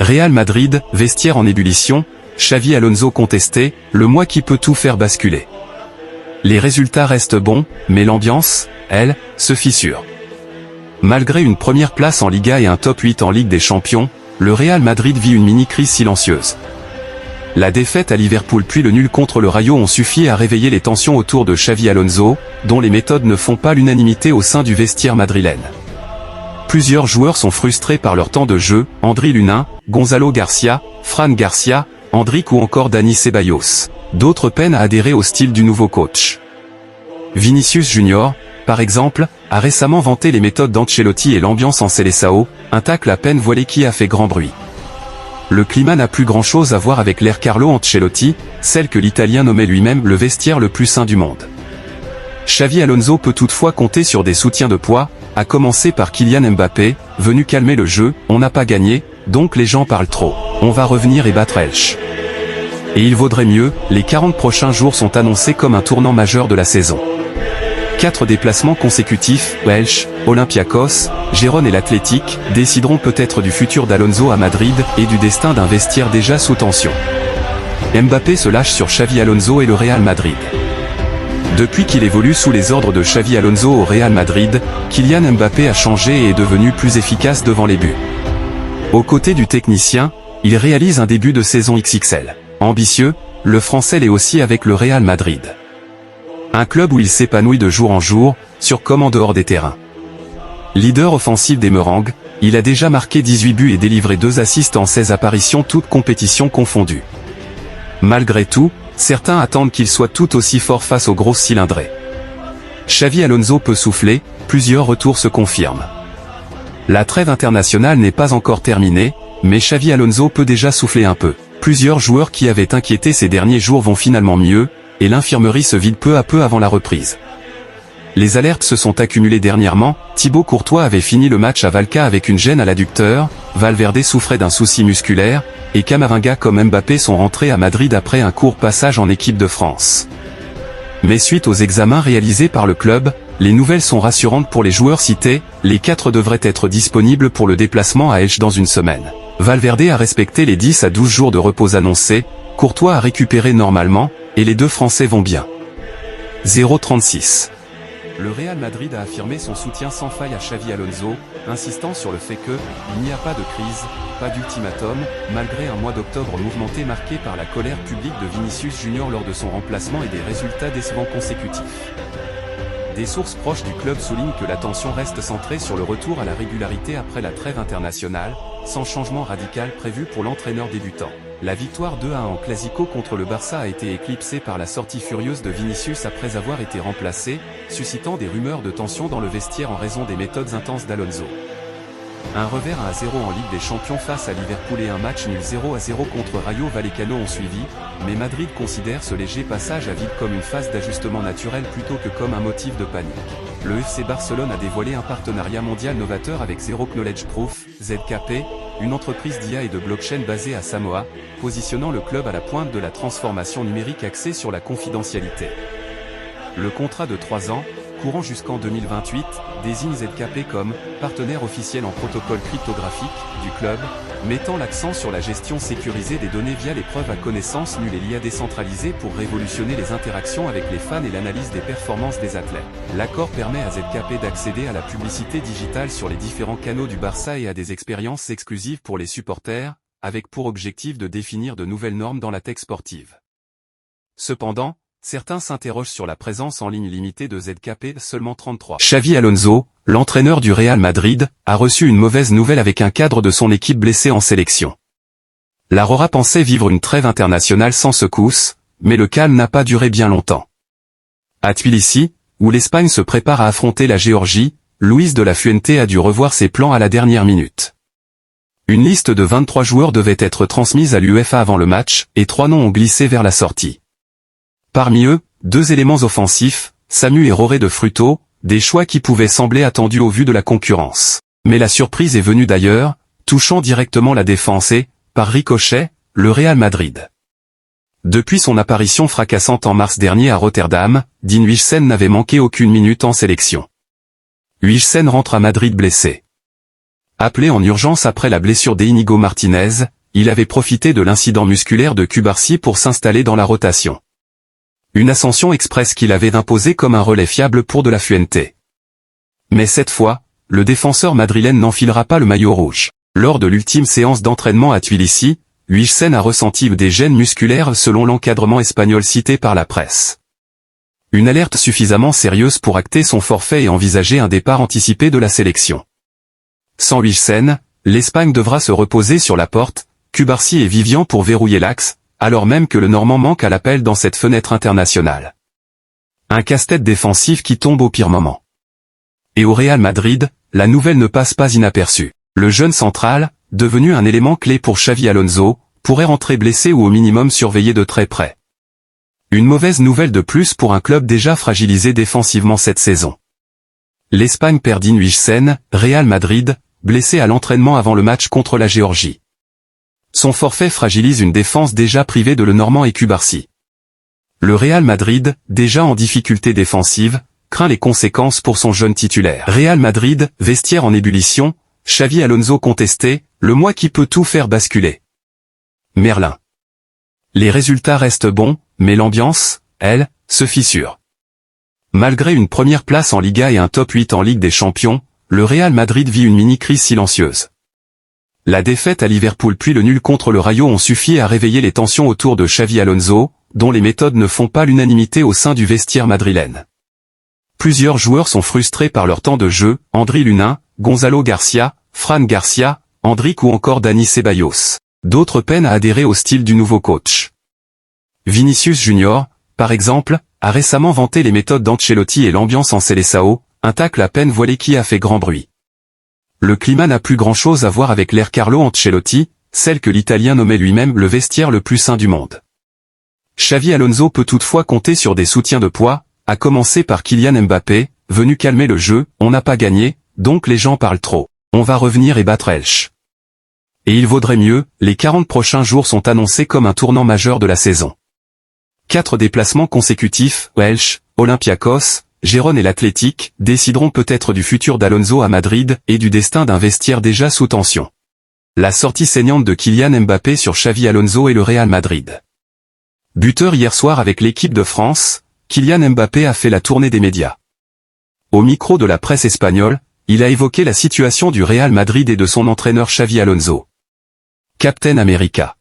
Real Madrid, vestiaire en ébullition, Xavi Alonso contesté, le moi qui peut tout faire basculer. Les résultats restent bons, mais l'ambiance, elle, se fissure. Malgré une première place en Liga et un top 8 en Ligue des Champions, le Real Madrid vit une mini-crise silencieuse. La défaite à Liverpool puis le nul contre le Rayo ont suffi à réveiller les tensions autour de Xavi Alonso, dont les méthodes ne font pas l'unanimité au sein du vestiaire madrilène. Plusieurs joueurs sont frustrés par leur temps de jeu, André Lunin, Gonzalo Garcia, Fran Garcia, Endrick ou encore Dani Ceballos. D'autres peinent à adhérer au style du nouveau coach. Vinicius Junior, par exemple, a récemment vanté les méthodes d'Ancelotti et l'ambiance en Seleção, un tacle à peine voilé qui a fait grand bruit. Le climat n'a plus grand-chose à voir avec l'ère Carlo Ancelotti, celle que l'Italien nommait lui-même le vestiaire le plus sain du monde. Xavi Alonso peut toutefois compter sur des soutiens de poids, à commencer par Kylian Mbappé, venu calmer le jeu, on n'a pas gagné, donc les gens parlent trop. On va revenir et battre Elche. Et il vaudrait mieux, les 40 prochains jours sont annoncés comme un tournant majeur de la saison. 4 déplacements consécutifs, Elche, Olympiakos, Gérone et l'Athletic, décideront peut-être du futur d'Alonso à Madrid et du destin d'un vestiaire déjà sous tension. Mbappé se lâche sur Xavi Alonso et le Real Madrid. Depuis qu'il évolue sous les ordres de Xavi Alonso au Real Madrid, Kylian Mbappé a changé et est devenu plus efficace devant les buts. Aux côtés du technicien, il réalise un début de saison XXL. Ambitieux, le Français l'est aussi avec le Real Madrid. Un club où il s'épanouit de jour en jour, sur comme en dehors des terrains. Leader offensif des Merengues, il a déjà marqué 18 buts et délivré 2 assists en 16 apparitions toutes compétitions confondues. Malgré tout, certains attendent qu'il soit tout aussi fort face aux grosses cylindrées. Xavi Alonso peut souffler, plusieurs retours se confirment. La trêve internationale n'est pas encore terminée, mais Xavi Alonso peut déjà souffler un peu. Plusieurs joueurs qui avaient inquiété ces derniers jours vont finalement mieux, et l'infirmerie se vide peu à peu avant la reprise. Les alertes se sont accumulées dernièrement, Thibaut Courtois avait fini le match à Vallecas avec une gêne à l'adducteur, Valverde souffrait d'un souci musculaire, et Camavinga comme Mbappé sont rentrés à Madrid après un court passage en équipe de France. Mais suite aux examens réalisés par le club, les nouvelles sont rassurantes pour les joueurs cités, les 4 devraient être disponibles pour le déplacement à Elche dans une semaine. Valverde a respecté les 10 à 12 jours de repos annoncés, Courtois a récupéré normalement, et les 2 Français vont bien. 0,36. Le Real Madrid a affirmé son soutien sans faille à Xavi Alonso, insistant sur le fait que, il n'y a pas de crise, pas d'ultimatum, malgré un mois d'octobre mouvementé marqué par la colère publique de Vinicius Junior lors de son remplacement et des résultats décevants consécutifs. Des sources proches du club soulignent que l'attention reste centrée sur le retour à la régularité après la trêve internationale, sans changement radical prévu pour l'entraîneur débutant. La victoire 2-1 en Clasico contre le Barça a été éclipsée par la sortie furieuse de Vinicius après avoir été remplacé, suscitant des rumeurs de tension dans le vestiaire en raison des méthodes intenses d'Alonso. Un revers à 1-0 en Ligue des Champions face à Liverpool et un match nul 0-0 contre Rayo Vallecano ont suivi, mais Madrid considère ce léger passage à vide comme une phase d'ajustement naturel plutôt que comme un motif de panique. Le FC Barcelone a dévoilé un partenariat mondial novateur avec Zero Knowledge Proof, ZKP, une entreprise d'IA et de blockchain basée à Samoa, positionnant le club à la pointe de la transformation numérique axée sur la confidentialité. Le contrat de 3 ans, courant jusqu'en 2028, désigne ZKP comme partenaire officiel en protocole cryptographique du club, mettant l'accent sur la gestion sécurisée des données via les preuves à connaissance nulle et l'IA décentralisée pour révolutionner les interactions avec les fans et l'analyse des performances des athlètes. L'accord permet à ZKP d'accéder à la publicité digitale sur les différents canaux du Barça et à des expériences exclusives pour les supporters, avec pour objectif de définir de nouvelles normes dans la tech sportive. Cependant, certains s'interrogent sur la présence en ligne limitée de ZKP, seulement 33. Xavi Alonso, l'entraîneur du Real Madrid, a reçu une mauvaise nouvelle avec un cadre de son équipe blessé en sélection. La Rora pensait vivre une trêve internationale sans secousse, mais le calme n'a pas duré bien longtemps. À Tbilissi, où l'Espagne se prépare à affronter la Géorgie, Luis de la Fuente a dû revoir ses plans à la dernière minute. Une liste de 23 joueurs devait être transmise à l'UEFA avant le match, et 3 noms ont glissé vers la sortie. Parmi eux, 2 éléments offensifs, Samu et Roré de Fruto, des choix qui pouvaient sembler attendus au vu de la concurrence. Mais la surprise est venue d'ailleurs, touchant directement la défense et, par ricochet, le Real Madrid. Depuis son apparition fracassante en mars dernier à Rotterdam, Dean Huijsen n'avait manqué aucune minute en sélection. Huijsen rentre à Madrid blessé. Appelé en urgence après la blessure d'Íñigo Martínez, il avait profité de l'incident musculaire de Cubarsí pour s'installer dans la rotation. Une ascension express qu'il avait imposée comme un relais fiable pour De La Fuente. Mais cette fois, le défenseur madrilène n'enfilera pas le maillot rouge. Lors de l'ultime séance d'entraînement à Tbilissi, Huijsen a ressenti des gênes musculaires selon l'encadrement espagnol cité par la presse. Une alerte suffisamment sérieuse pour acter son forfait et envisager un départ anticipé de la sélection. Sans Huijsen, l'Espagne devra se reposer sur Laporte, Cubarsí et Vivian pour verrouiller l'axe, alors même que le Normand manque à l'appel dans cette fenêtre internationale. Un casse-tête défensif qui tombe au pire moment. Et au Real Madrid, la nouvelle ne passe pas inaperçue. Le jeune central, devenu un élément clé pour Xavi Alonso, pourrait rentrer blessé ou au minimum surveillé de très près. Une mauvaise nouvelle de plus pour un club déjà fragilisé défensivement cette saison. L'Espagne perdit Huijsen, Real Madrid, blessé à l'entraînement avant le match contre la Géorgie. Son forfait fragilise une défense déjà privée de Le Normand et Cubarsí. Le Real Madrid, déjà en difficulté défensive, craint les conséquences pour son jeune titulaire. Real Madrid, vestiaire en ébullition, Xavi Alonso contesté, le moi qui peut tout faire basculer. Merlin. Les résultats restent bons, mais l'ambiance, elle, se fissure. Malgré une première place en Liga et un top 8 en Ligue des Champions, le Real Madrid vit une mini-crise silencieuse. La défaite à Liverpool puis le nul contre le Rayo ont suffi à réveiller les tensions autour de Xavi Alonso, dont les méthodes ne font pas l'unanimité au sein du vestiaire madrilène. Plusieurs joueurs sont frustrés par leur temps de jeu, Andri Lunin, Gonzalo Garcia, Fran Garcia, Endrick ou encore Dani Ceballos. D'autres peinent à adhérer au style du nouveau coach. Vinicius Junior, par exemple, a récemment vanté les méthodes d'Ancelotti et l'ambiance en Seleção, un tacle à peine voilé qui a fait grand bruit. Le climat n'a plus grand-chose à voir avec l'ère Carlo Ancelotti, celle que l'Italien nommait lui-même le vestiaire le plus sain du monde. Xavi Alonso peut toutefois compter sur des soutiens de poids, à commencer par Kylian Mbappé, venu calmer le jeu, on n'a pas gagné, donc les gens parlent trop. On va revenir et battre Elche. Et il vaudrait mieux, les 40 prochains jours sont annoncés comme un tournant majeur de la saison. 4 déplacements consécutifs, Elche, Olympiakos, Gérone et l'Athletic, décideront peut-être du futur d'Alonso à Madrid et du destin d'un vestiaire déjà sous tension. La sortie saignante de Kylian Mbappé sur Xavi Alonso et le Real Madrid. Buteur hier soir avec l'équipe de France, Kylian Mbappé a fait la tournée des médias. Au micro de la presse espagnole, il a évoqué la situation du Real Madrid et de son entraîneur Xavi Alonso. Captain America.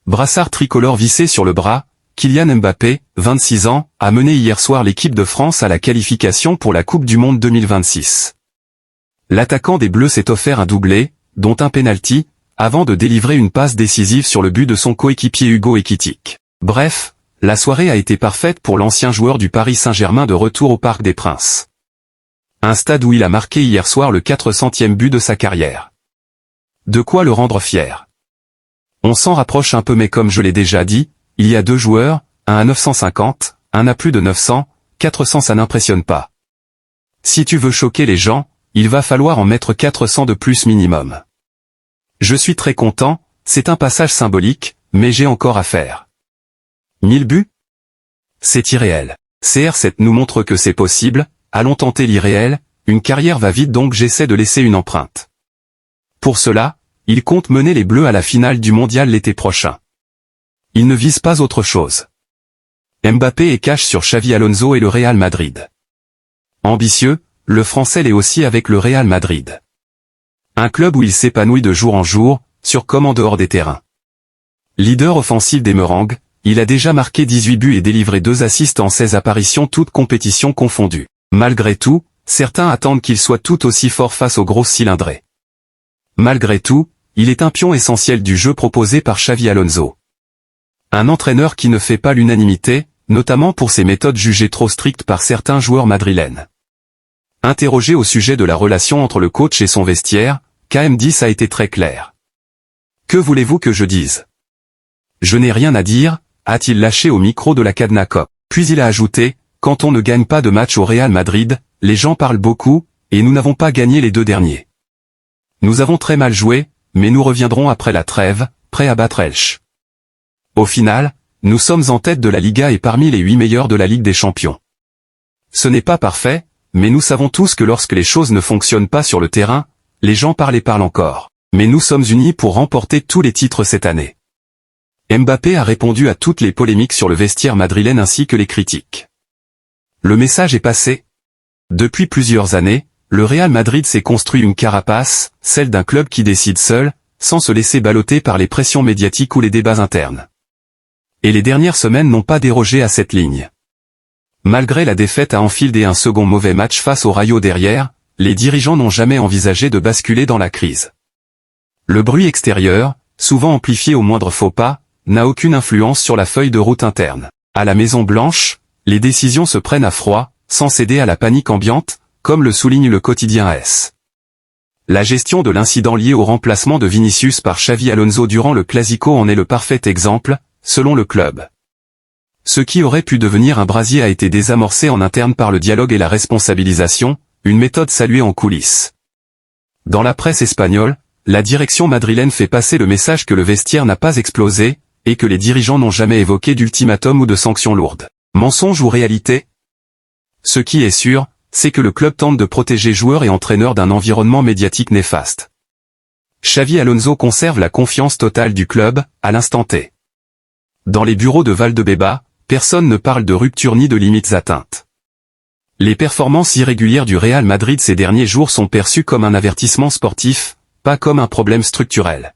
Brassard tricolore vissé sur le bras, Kylian Mbappé, 26 ans, a mené hier soir l'équipe de France à la qualification pour la Coupe du Monde 2026. L'attaquant des Bleus s'est offert un doublé, dont un penalty, avant de délivrer une passe décisive sur le but de son coéquipier Hugo Ekitike. Bref, la soirée a été parfaite pour l'ancien joueur du Paris Saint-Germain de retour au Parc des Princes. Un stade où il a marqué hier soir le 400e but de sa carrière. De quoi le rendre fier. On s'en rapproche un peu mais comme je l'ai déjà dit, il y a 2 joueurs, un à 950, un à plus de 900, 400 ça n'impressionne pas. Si tu veux choquer les gens, il va falloir en mettre 400 de plus minimum. Je suis très content, c'est un passage symbolique, mais j'ai encore à faire. 1000 buts? C'est irréel. CR7 nous montre que c'est possible, allons tenter l'irréel, une carrière va vite donc j'essaie de laisser une empreinte. Pour cela, il compte mener les Bleus à la finale du mondial l'été prochain. Il ne vise pas autre chose. Mbappé est cash sur Xavi Alonso et le Real Madrid. Ambitieux, le Français l'est aussi avec le Real Madrid. Un club où il s'épanouit de jour en jour, sur comme en dehors des terrains. Leader offensif des Merengues, il a déjà marqué 18 buts et délivré 2 assists en 16 apparitions toutes compétitions confondues. Malgré tout, certains attendent qu'il soit tout aussi fort face aux grosses cylindrées. Malgré tout, il est un pion essentiel du jeu proposé par Xavi Alonso. Un entraîneur qui ne fait pas l'unanimité, notamment pour ses méthodes jugées trop strictes par certains joueurs madrilènes. Interrogé au sujet de la relation entre le coach et son vestiaire, KM10 a été très clair. Que voulez-vous que je dise? Je n'ai rien à dire, a-t-il lâché au micro de la Cadena Cup. Puis il a ajouté, quand on ne gagne pas de match au Real Madrid, les gens parlent beaucoup, et nous n'avons pas gagné les 2 derniers. Nous avons très mal joué, mais nous reviendrons après la trêve, prêts à battre Elche. Au final, nous sommes en tête de la Liga et parmi les 8 meilleurs de la Ligue des Champions. Ce n'est pas parfait, mais nous savons tous que lorsque les choses ne fonctionnent pas sur le terrain, Les gens parlent et parlent encore. Mais nous sommes unis pour remporter tous les titres cette année. Mbappé a répondu à toutes les polémiques sur le vestiaire madrilène ainsi que les critiques. Le message est passé. Depuis plusieurs années, le Real Madrid s'est construit une carapace, celle d'un club qui décide seul, sans se laisser balloter par les pressions médiatiques ou les débats internes. Et les dernières semaines n'ont pas dérogé à cette ligne. Malgré la défaite à Anfield et un second mauvais match face au Rayo derrière, les dirigeants n'ont jamais envisagé de basculer dans la crise. Le bruit extérieur, souvent amplifié au moindre faux pas, n'a aucune influence sur la feuille de route interne. À la Maison Blanche, les décisions se prennent à froid, sans céder à la panique ambiante, comme le souligne le quotidien AS. La gestion de l'incident lié au remplacement de Vinicius par Xavi Alonso durant le Clasico en est le parfait exemple, selon le club. Ce qui aurait pu devenir un brasier a été désamorcé en interne par le dialogue et la responsabilisation, une méthode saluée en coulisses. Dans la presse espagnole, la direction madrilène fait passer le message que le vestiaire n'a pas explosé, et que les dirigeants n'ont jamais évoqué d'ultimatum ou de sanctions lourdes. Mensonge ou réalité? Ce qui est sûr, c'est que le club tente de protéger joueurs et entraîneurs d'un environnement médiatique néfaste. Xavi Alonso conserve la confiance totale du club, à l'instant T. Dans les bureaux de Valdebeba, personne ne parle de rupture ni de limites atteintes. Les performances irrégulières du Real Madrid ces derniers jours sont perçues comme un avertissement sportif, pas comme un problème structurel.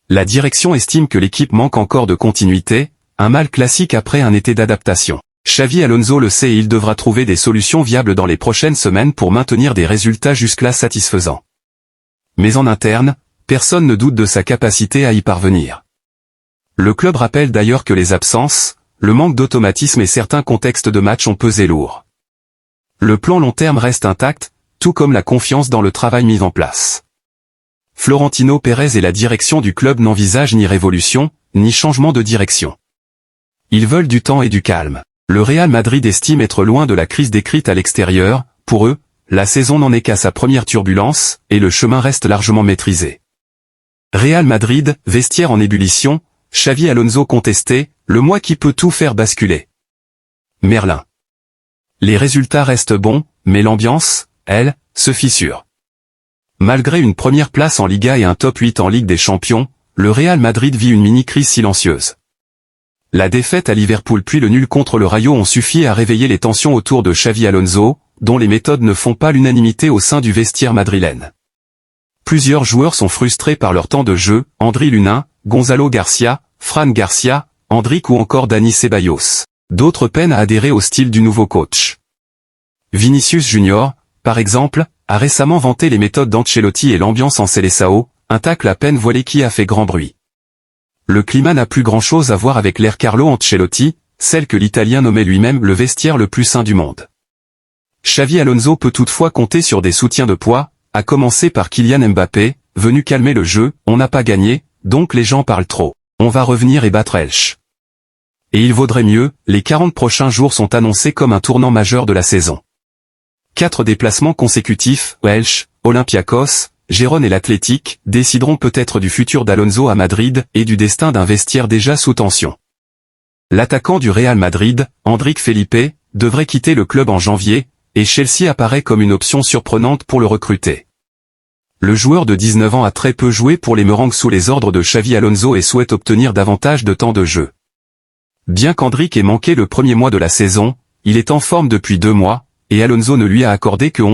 La direction estime que l'équipe manque encore de continuité, un mal classique après un été d'adaptation. Xavi Alonso le sait et il devra trouver des solutions viables dans les prochaines semaines pour maintenir des résultats jusque-là satisfaisants. Mais en interne, personne ne doute de sa capacité à y parvenir. Le club rappelle d'ailleurs que les absences, le manque d'automatisme et certains contextes de match ont pesé lourd. Le plan long terme reste intact, tout comme la confiance dans le travail mis en place. Florentino Pérez et la direction du club n'envisagent ni révolution, ni changement de direction. Ils veulent du temps et du calme. Le Real Madrid estime être loin de la crise décrite à l'extérieur, pour eux, la saison n'en est qu'à sa première turbulence, et le chemin reste largement maîtrisé. Real Madrid, vestiaire en ébullition, Xavi Alonso contesté, le moi qui peut tout faire basculer. Merlin. Les résultats restent bons, mais l'ambiance, elle, se fissure. Malgré une première place en Liga et un top 8 en Ligue des Champions, le Real Madrid vit une mini-crise silencieuse. La défaite à Liverpool puis le nul contre le Rayo ont suffi à réveiller les tensions autour de Xavi Alonso, dont les méthodes ne font pas l'unanimité au sein du vestiaire madrilène. Plusieurs joueurs sont frustrés par leur temps de jeu, Andry Lunin, Gonzalo Garcia, Fran Garcia, Endrick ou encore Dani Ceballos. D'autres peinent à adhérer au style du nouveau coach. Vinicius Junior, par exemple, a récemment vanté les méthodes d'Ancelotti et l'ambiance en Seleção, un tacle à peine voilé qui a fait grand bruit. Le climat n'a plus grand-chose à voir avec l'ère Carlo Ancelotti, celle que l'Italien nommait lui-même le vestiaire le plus sain du monde. Xavi Alonso peut toutefois compter sur des soutiens de poids, à commencer par Kylian Mbappé, venu calmer le jeu, on n'a pas gagné, donc les gens parlent trop. On va revenir et battre Elche. Et il vaudrait mieux, les 40 prochains jours sont annoncés comme un tournant majeur de la saison. 4 déplacements consécutifs, Elche, Olympiakos, Gérone et l'Athletic, décideront peut-être du futur d'Alonso à Madrid et du destin d'un vestiaire déjà sous tension. L'attaquant du Real Madrid, Endrick Felipe, devrait quitter le club en janvier, et Chelsea apparaît comme une option surprenante pour le recruter. Le joueur de 19 ans a très peu joué pour les Merengues sous les ordres de Xavi Alonso et souhaite obtenir davantage de temps de jeu. Bien qu'Endrick ait manqué le premier mois de la saison, il est en forme depuis 2 mois, et Alonso ne lui a accordé que 11